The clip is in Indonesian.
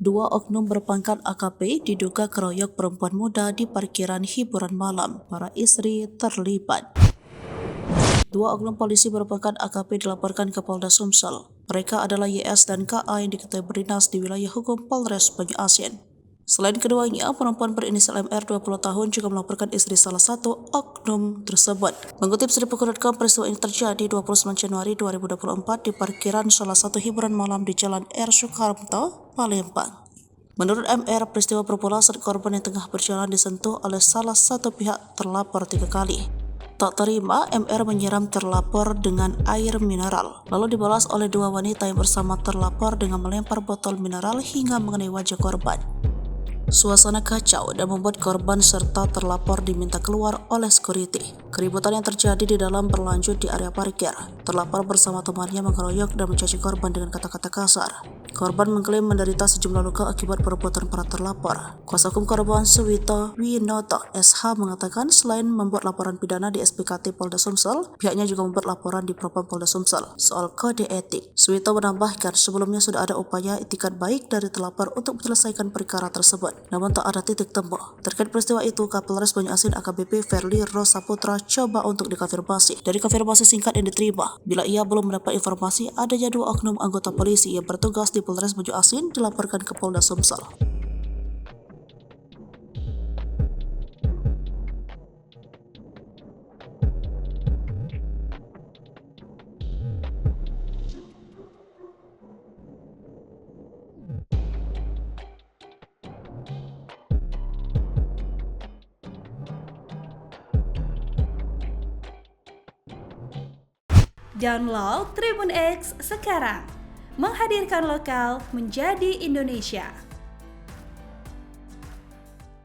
Dua oknum berpangkat AKP diduga keroyok perempuan muda di parkiran hiburan malam. Para istri terlibat. Dua oknum polisi berpangkat AKP dilaporkan ke Polda Sumsel. Mereka adalah YS dan KA yang diketahui berdinas di wilayah hukum Polres Banyu-Asin. Selain keduanya, perempuan berinisial MR 20 tahun juga melaporkan istri salah satu oknum tersebut. Mengutip Sri.com, peristiwa ini terjadi 29 Januari 2024 di parkiran salah satu hiburan malam di Jalan R. Soekarno, Palembang. Menurut MR, peristiwa bermula saat korban yang tengah berjalan disentuh oleh salah satu pihak terlapor 3 kali. Tak terima, MR menyiram terlapor dengan air mineral, lalu dibalas oleh dua wanita yang bersama terlapor dengan melempar botol mineral hingga mengenai wajah korban. Suasana kacau dan membuat korban serta terlapor diminta keluar oleh security. Keributan yang terjadi di dalam berlanjut di area parkir. Terlapor bersama temannya mengeroyok dan mencaci korban dengan kata-kata kasar. Korban mengklaim menderita sejumlah luka akibat perbuatan para terlapor. Kuasa hukum korban Suwito Winoto SH mengatakan selain membuat laporan pidana di SPKT Polda Sumsel, pihaknya juga membuat laporan di Propam Polda Sumsel soal kode etik. Suwito menambahkan sebelumnya sudah ada upaya itikat baik dari terlapor untuk menyelesaikan perkara tersebut, namun tak ada titik temu. Terkait peristiwa itu, Kapolres Banyu-Asin AKBP Verly Rosaputra coba untuk dikonfirmasi. Dari konfirmasi singkat yang diterima, bila ia belum mendapat informasi adanya dua oknum anggota polisi yang bertugas di Polres Banyu-Asin dilaporkan ke Polda Sumsel. Download Tribun X sekarang, menghadirkan lokal menjadi Indonesia.